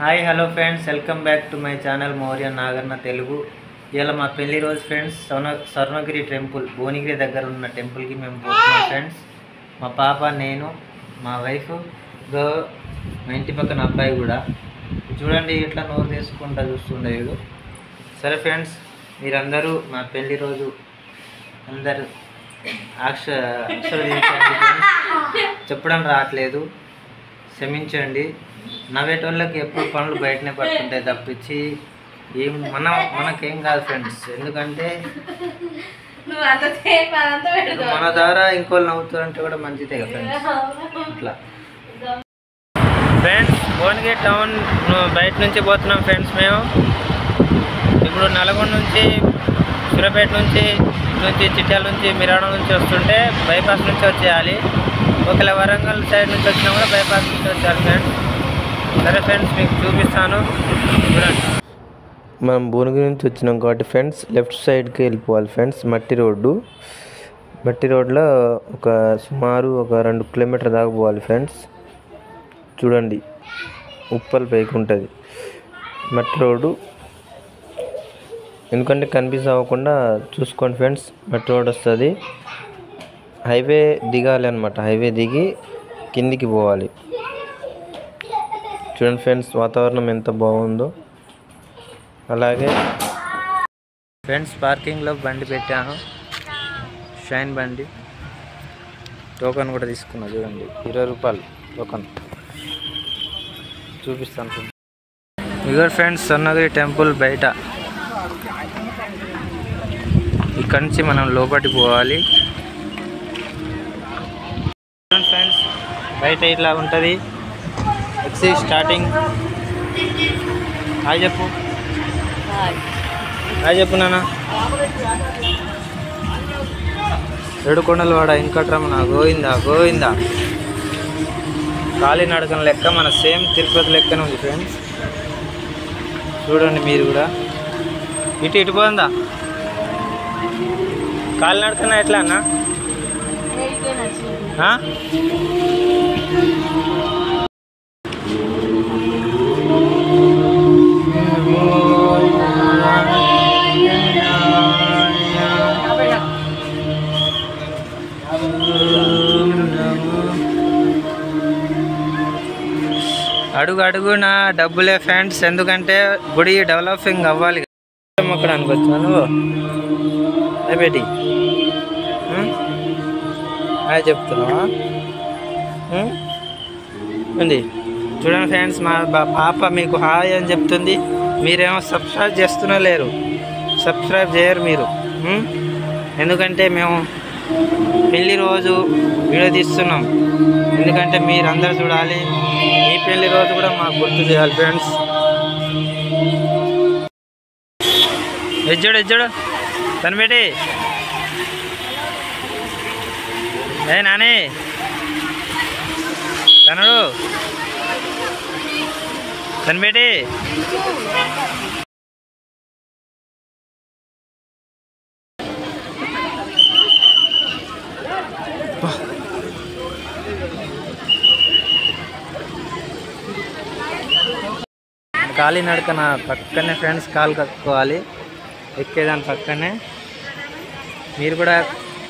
Hi hello friends, welcome back to my channel Maurya Nagarna Telugu. ఇలా మా పెళ్లి రోజు ఫ్రెండ్స్ స్వర్ణగిరి టెంపుల్, భువనగిరి దగ్గర ఉన్న టెంపుల్కి మేము పోతున్నాం ఫ్రెండ్స్. మా పాప, నేను, మా వైఫ్, మా ఇంటి పక్కన అబ్బాయి కూడా. చూడండి ఎట్లా నోరు తీసుకుంటా చూస్తుండే వీడు. సరే ఫ్రెండ్స్, మీరందరూ మా పెళ్లి రోజు అందరూ ఆశీర్వదించండి. చెప్పడం రావట్లేదు, క్షమించండి. నవ్వేటోళ్ళకి ఎప్పుడు పనులు బయటనే పడుతుంటాయి తప్పించి మనకేం కాదు ఫ్రెండ్స్. ఎందుకంటే మన ద్వారా ఇంకోళ్ళు నవ్వుతుంటే కూడా మంచిదే కదా ఫ్రెండ్స్. అట్లా ఫ్రెండ్స్, భువనగిరి టౌన్ బయట నుంచి పోతున్నాం ఫ్రెండ్స్. మేము ఇప్పుడు నల్గొండ నుంచి, సూర్యాపేట నుంచి, చిట్యాల నుంచి, మిరాడం నుంచి వస్తుంటే బైపాస్ నుంచి వచ్చేయాలి. ఒకవేళ వరంగల్ సైడ్ నుంచి వచ్చినా కూడా బైపాస్ నుంచి వచ్చారు ఫ్రెండ్స్. సరే ఫ్రెండ్స్, మీకు చూపిస్తాను చూడండి. మనం భువనగిరి నుంచి వచ్చినాం కాబట్టి ఫ్రెండ్స్ లెఫ్ట్ సైడ్కి వెళ్ళిపోవాలి ఫ్రెండ్స్. మట్టి రోడ్లో సుమారు ఒక 2 కిలోమీటర్ దాకా పోవాలి ఫ్రెండ్స్. చూడండి, ఉప్పల్ పైకి ఉంటుంది మట్టి రోడ్డు. ఎందుకంటే కన్ఫ్యూజ్ అవ్వకుండా చూసుకోండి ఫ్రెండ్స్. మట్టి రోడ్ వస్తుంది, హైవే దిగాలి అన్నమాట. హైవే దిగి కిందికి పోవాలి. చూడండి ఫ్రెండ్స్, వాతావరణం ఎంత బాగుందో. అలాగే ఫ్రెండ్స్, పార్కింగ్లో బండి పెట్టాను, షైన్ బండి. టోకన్ కూడా తీసుకున్నా, చూడండి 20 రూపాయలు టోకన్. చూపిస్తాను ఫ్రెండ్స్. ఇగో ఫ్రెండ్స్, స్వర్ణగిరి టెంపుల్ బయట. ఇక్కడి నుంచి మనం లోపలికి పోవాలి. ఫ్రెండ్స్, బయట ఇట్లా ఉంటుంది. Exercise starting. హాయ్ చెప్పు, హాయ్ చెప్పు నాన్న. ఏడుకొండలవాడ వెంకటరమణ గోవిందా. కాలినడకన లెక్క, మన సేమ్ తిరుపతి లెక్కనే ఉంది ఫ్రెండ్స్. చూడండి మీరు కూడా. ఇటు పోందా కాలినడకన ఎట్లా అన్న? అడుగున డబ్బులే ఫ్రెండ్స్. ఎందుకంటే గుడి డెవలపింగ్ అవ్వాలి. అమ్మకడానికి వచ్చాను బేటీ. హాయ్ చెప్తున్నావా? ఉంది. చూడండి ఫ్రెండ్స్, మా పాప మీకు హాయ్ అని చెప్తుంది. మీరేమో సబ్స్క్రైబ్ చేస్తున్నా లేరు, సబ్స్క్రైబ్ చేయరు మీరు. ఎందుకంటే మేము పెళ్లి రోజు వీడియో తీస్తున్నాం. ఎందుకంటే మీరందరూ చూడాలి. మీ పెళ్లి రోజు కూడా మాకు గుర్తు చేయాలి ఫ్రెండ్స్. ఎజ్జడు తను పెట్టి నాని తనుడు తను పెట్టి. కాలినడకన పక్కనే ఫ్రెండ్స్, కాలు కట్టుకోవాలి. ఎక్కేదాని పక్కనే. మీరు కూడా,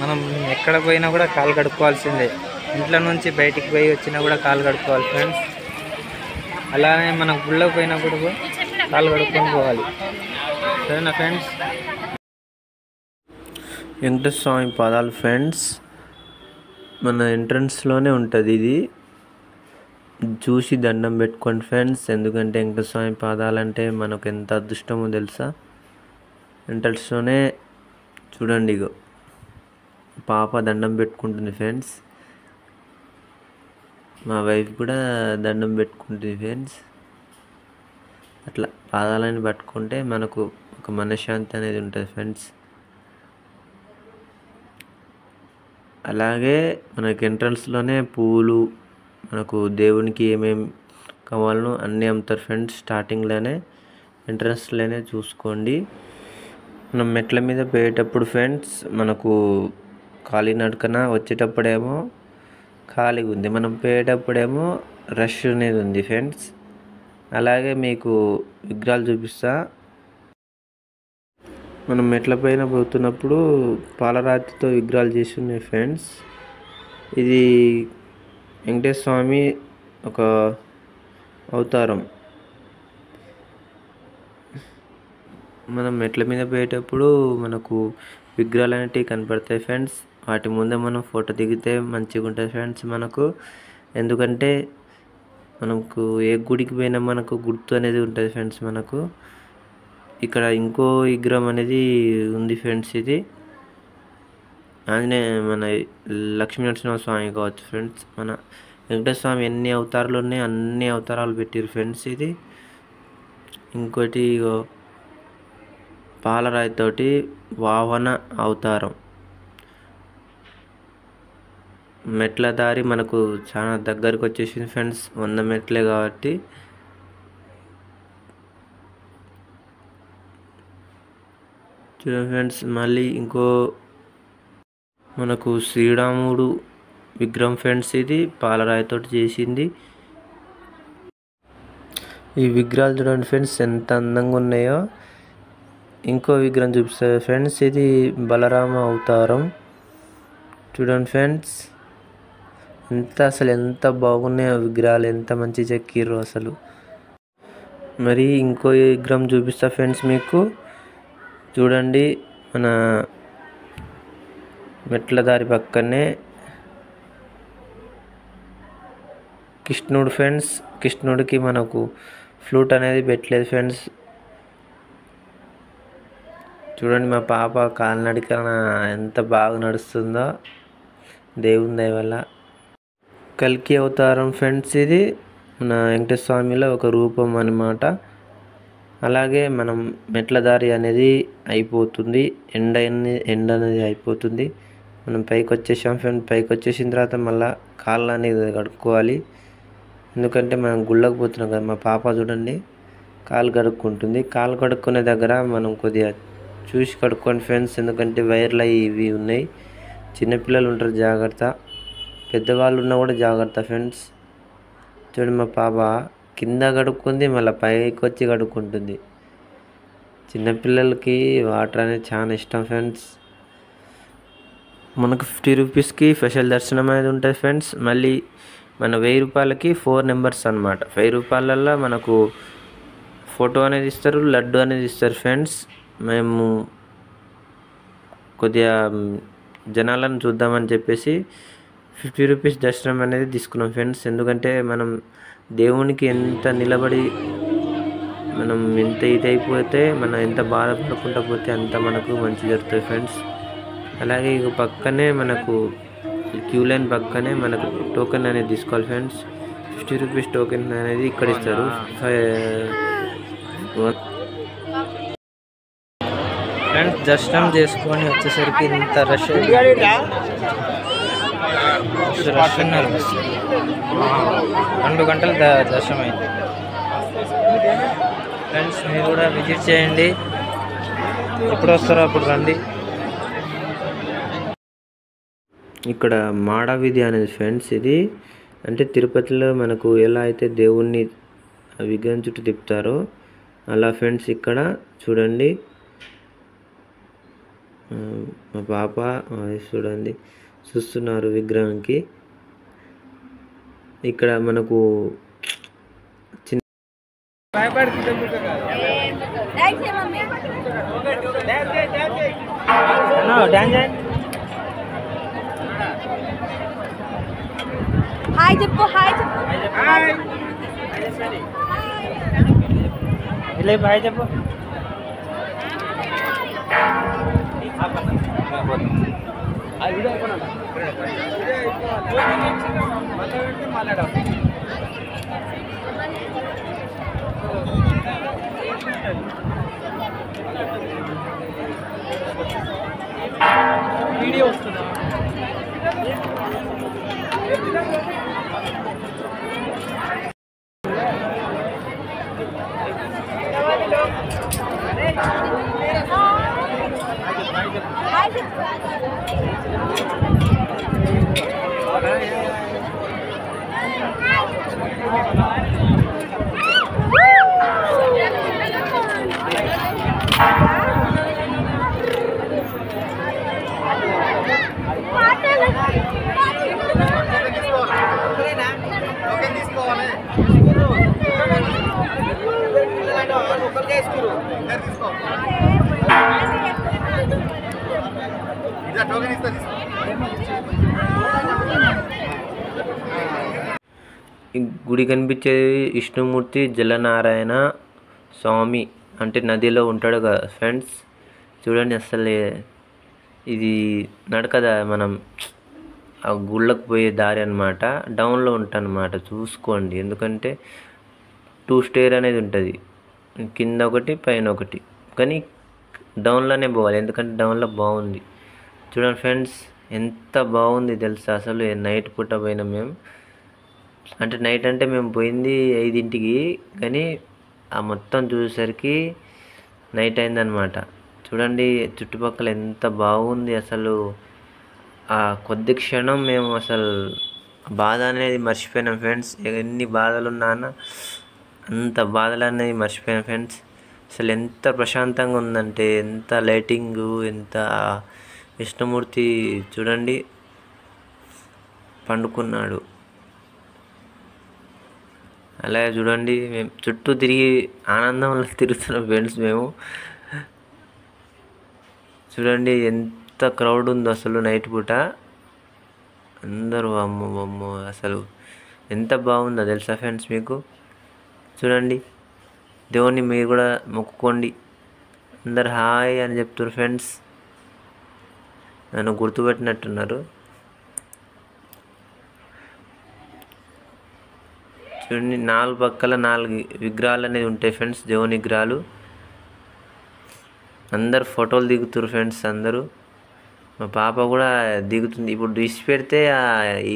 మనం ఎక్కడ పోయినా కూడా కాలు కడుక్కోవాల్సిందే. ఇంట్లో నుంచి బయటికి పోయి వచ్చినా కూడా కాలు కడుక్కోవాలి ఫ్రెండ్స్. అలానే మనం గుళ్ళకి పోయినప్పుడు కాలు కడుక్కొని పోవాలి. సరేనా ఫ్రెండ్స్? వెంకటేశ్వర స్వామి పాదాలు ఫ్రెండ్స్, మన ఎంట్రన్స్లోనే ఉంటుంది. ఇది చూసి దండం పెట్టుకోండి ఫ్రెండ్స్. ఎందుకంటే వెంకటేశ్వర స్వామి పాదాలంటే మనకు ఎంత అదృష్టమో తెలుసా. ఎంట్రన్స్లోనే చూడండి, ఇగో పాప దండం పెట్టుకుంటుంది ఫ్రెండ్స్. మా వైఫ్ కూడా దండం పెట్టుకుంటుంది ఫ్రెండ్స్. అట్లా పాదాలని పట్టుకుంటే మనకు ఒక మనశ్శాంతి అనేది ఉంటుంది ఫ్రెండ్స్. అలాగే మనకి ఎంట్రన్స్లోనే పూలు, మనకు దేవునికి ఏమేమి కావాలనో అన్నీ అమ్ముతారు ఫ్రెండ్స్. స్టార్టింగ్లోనే ఎంట్రన్స్లోనే చూసుకోండి. మనం మెట్ల మీద పోయేటప్పుడు ఫ్రెండ్స్, మనకు కాలినడకన వచ్చేటప్పుడేమో ఖాళీగా ఉంది, మనం పోయేటప్పుడేమో రష్ అనేది ఉంది ఫ్రెండ్స్. అలాగే మీకు విగ్రహాలు చూపిస్తా. మనం మెట్ల పైన పోతున్నప్పుడు పాలరాతితో విగ్రహాలు చేసి ఉన్నాయి ఫ్రెండ్స్. ఇది వెంకటేశ్వర స్వామి ఒక అవతారం. మనం మెట్ల మీద పోయేటప్పుడు మనకు విగ్రహాలు అనేటివి కనపడతాయి ఫ్రెండ్స్. వాటి ముందే మనం ఫోటో దిగితే మంచిగా ఉంటుంది ఫ్రెండ్స్ మనకు. ఎందుకంటే మనకు ఏ గుడికి పోయినా మనకు గుర్తు అనేది ఉంటుంది ఫ్రెండ్స్ మనకు. ఇక్కడ ఇంకో విగ్రహం అనేది ఉంది ఫ్రెండ్స్. ఇది మన లక్ష్మీనరసింహ స్వామి కావచ్చు ఫ్రెండ్స్. మన వెంకటేశ్వర స్వామి ఎన్ని అవతారాలు ఉన్నాయి అన్ని అవతారాలు పెట్టారు ఫ్రెండ్స్. ఇది ఇంకోటి పాలరాయితోటి వాహన అవతారం. మెట్ల దారి మనకు చాలా దగ్గరకు వచ్చేసింది ఫ్రెండ్స్. 100 మెట్లే కాబట్టి చూడండి ఫ్రెండ్స్. మళ్ళీ ఇంకో మనకు శ్రీరాముడు విగ్రహం ఫ్రెండ్స్. ఇది పాలరాయితోటి చేసింది. ఈ విగ్రహాలు చూడండి ఫ్రెండ్స్ ఎంత అందంగా ఉన్నాయో. ఇంకో విగ్రహం చూపిస్తారు ఫ్రెండ్స్. ఇది బలరామ అవతారం. చూడండి ఫ్రెండ్స్ అసలు ఎంత బాగున్నాయో విగ్రహాలు, ఎంత మంచి చెక్కిర్రు అసలు. మరి ఇంకో విగ్రహం చూపిస్తా ఫ్రెండ్స్ మీకు. చూడండి మన మెట్ల దారి పక్కనే కృష్ణుడు ఫ్రెండ్స్. కృష్ణుడికి మనకు ఫ్లూట్ అనేది పెట్టలేదు ఫ్రెండ్స్. చూడండి మా పాప కాలినడకన ఎంత బాగా నడుస్తుందో దేవుని దయ వల్ల. కల్కి అవతారం ఫ్రెండ్స్. ఇది మన వెంకటేశ్వర స్వామిలో ఒక రూపం అన్నమాట. అలాగే మనం మెట్ల దారి అనేది అయిపోతుంది. ఎండ అనేది అయిపోతుంది. మనం పైకి వచ్చేసాం ఫ్రెండ్. పైకి వచ్చేసిన తర్వాత మళ్ళీ కాళ్ళు అనేది కడుక్కోవాలి. ఎందుకంటే మనం గుళ్ళకు పోతున్నాం కదా. మా పాప చూడండి కాళ్ళు కడుక్కుంటుంది. కాళ్ళు కడుక్కునే దగ్గర మనం కొద్దిగా చూసి కడుక్కోండి ఫ్రెండ్స్. ఎందుకంటే వైర్లు ఇవి ఉన్నాయి. చిన్నపిల్లలు ఉంటారు జాగ్రత్త, పెద్దవాళ్ళు ఉన్నా కూడా జాగ్రత్త ఫ్రెండ్స్. చూడండి మా పాప కింద కడుక్కుంది, మళ్ళీ పైకి వచ్చి కడుక్కుంటుంది. చిన్నపిల్లలకి వాటర్ అనేది చాలా ఇష్టం ఫ్రెండ్స్. మనకు 50 రూపీస్కి స్పెషల్ దర్శనం అనేది ఉంటుంది ఫ్రెండ్స్. మళ్ళీ మన 1000 రూపాయలకి 4 నెంబర్స్ అన్నమాట. 1000 రూపాయలల్లో మనకు ఫోటో అనేది ఇస్తారు, లడ్డు అనేది ఇస్తారు ఫ్రెండ్స్. మేము కొద్దిగా జనాలను చూద్దామని చెప్పేసి 50 రూపీస్ దర్శనం అనేది తీసుకున్నాం ఫ్రెండ్స్. ఎందుకంటే మనం దేవునికి ఎంత నిలబడి మనం ఎంత ఇదైపోతే మనం ఎంత బాధపడకుండా పోతే అంత మనకు మంచి జరుగుతుంది ఫ్రెండ్స్. అలాగే ఇక పక్కనే మనకు క్యూ లైన్ పక్కనే మనకు టోకెన్ అనేది తీసుకోవాలి ఫ్రెండ్స్. 50 రూపీస్ టోకెన్ అనేది ఇక్కడ ఇస్తారు. ఫ్రెండ్స్ దర్శనం చేసుకొని వచ్చేసరికి ఇంత రష్ ఉన్నారు. బస్ 2 గంటల దర్శనం అయింది ఫ్రెండ్స్. మీరు కూడా విజిట్ చేయండి. ఎప్పుడు వస్తారో అప్పుడు రండి. ఇక్కడ మాడ వీధి అనేది ఫ్రెండ్స్. ఇది అంటే తిరుపతిలో మనకు ఎలా అయితే దేవుణ్ణి విగ్రహం చుట్టూ తిప్పుతారో అలా ఫ్రెండ్స్. ఇక్కడ చూడండి మా పాప చూడండి చూస్తున్నారు విగ్రహానికి. ఇక్కడ మనకు చిన్న హాయ్ చెప్పు, హాయ్ చెప్పు, బాయ్ చెప్పు. వీడియో వస్తుందా? Woo! గుడి కనిపించేది విష్ణుమూర్తి జలనారాయణ స్వామి అంటే నదిలో ఉంటాడు కదా ఫ్రెండ్స్. చూడండి అసలు ఇది నడకదా మనం ఆ గుళ్ళకు పోయే దారి అనమాట. డౌన్లో ఉంటానమాట, చూసుకోండి. ఎందుకంటే 2 స్టేర్ అనేది ఉంటుంది, కింద ఒకటి పైన ఒకటి. కానీ డౌన్లోనే పోవాలి, ఎందుకంటే డౌన్లో బాగుంది. చూడండి ఫ్రెండ్స్ ఎంత బాగుంది తెలుసా. అసలు నైట్ పూట పోయినాం మేము. అంటే నైట్ అంటే మేము పోయింది 5ంటికి, కానీ ఆ మొత్తం చూసేసరికి నైట్ అయిందనమాట. చూడండి చుట్టుపక్కల ఎంత బాగుంది అసలు. ఆ కొద్ది క్షణం మేము అసలు బాధ అనేది మర్చిపోయినాం ఫ్రెండ్స్. ఎన్ని బాధలు ఉన్నానా అంత బాధలు అనేది మర్చిపోయాం ఫ్రెండ్స్. అసలు ఎంత ప్రశాంతంగా ఉందంటే, ఎంత లైటింగు, ఎంత విష్ణుమూర్తి చూడండి పండుకున్నాడు. అలాగే చూడండి మేము చుట్టూ తిరిగి ఆనందంలో తిరుగుతున్నాం ఫ్రెండ్స్ మేము. చూడండి ఎంత క్రౌడ్ ఉందో అసలు నైట్ పూట. అందరూ అమ్మో అసలు ఎంత బాగుందో తెలుసా ఫ్రెండ్స్ మీకు. చూడండి దేవుణ్ణి మీరు కూడా మొక్కుకోండి. అందరు హాయ్ అని చెప్తున్నారు ఫ్రెండ్స్, నన్ను గుర్తుపెట్టినట్టున్నారు. చూడండి 4 పక్కల 4 విగ్రహాలు అనేది ఉంటాయి ఫ్రెండ్స్, దేవుని విగ్రహాలు. అందరు ఫోటోలు దిగుతారు ఫ్రెండ్స్ అందరూ. మా పాప కూడా దిగుతుంది. ఇప్పుడు డిష్ పెడితే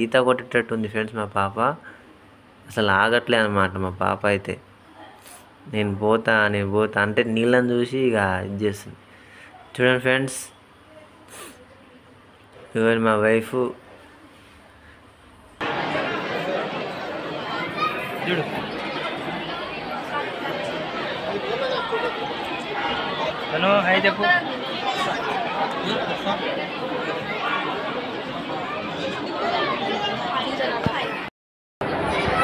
ఈత కొట్టేటట్టు ఉంది ఫ్రెండ్స్ మా పాప. అసలు ఆగట్లే అనమాట మా పాప అయితే. నేను పోతా అంటే నీళ్ళని చూసి ఇక ఇది చేస్తుంది. చూడండి ఫ్రెండ్స్ ఇవన్నీ మా వైఫ్. చూడు తను హాయ్ చెప్పు.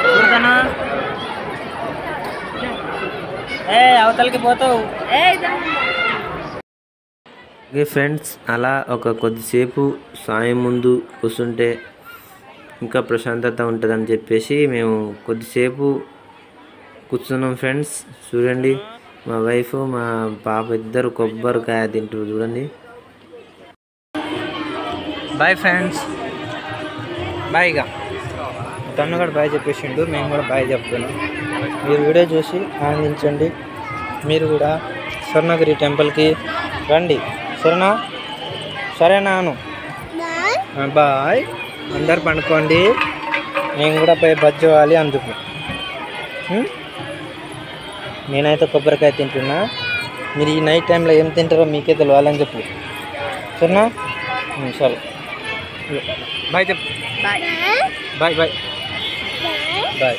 చూడతానా అవతలకి పోతావు. ఓకే ఫ్రెండ్స్, అలా ఒక కొద్దిసేపు సాయం ముందు కూర్చుంటే ఇంకా ప్రశాంతత ఉంటుందని చెప్పేసి మేము కొద్దిసేపు కూర్చున్నాం ఫ్రెండ్స్. చూడండి మా వైఫ్ మా పాప ఇద్దరు కొబ్బరికాయ తింటూ చూడండి. బాయ్ ఫ్రెండ్స్, బాయ్గా. తను కూడా బాయ్ చెప్పేసిండు, మేము కూడా బాయ్ చెప్తున్నాం. మీరు వీడియో చూసి ఆనందించండి. మీరు కూడా స్వర్ణగిరి టెంపుల్కి రండి, సరేనా? సరేనా అను. బాయ్. అందరు పండుకోండి, నేను కూడా పోయి బజ్జోవాలి అందుకు. నేనైతే కొబ్బరికాయ తింటున్నా. మీరు ఈ నైట్ టైంలో ఏం తింటారో మీకే తెలియాలని చెప్పు, సరేనా? సరే బాయ్ చెప్పు. Bye bye bye.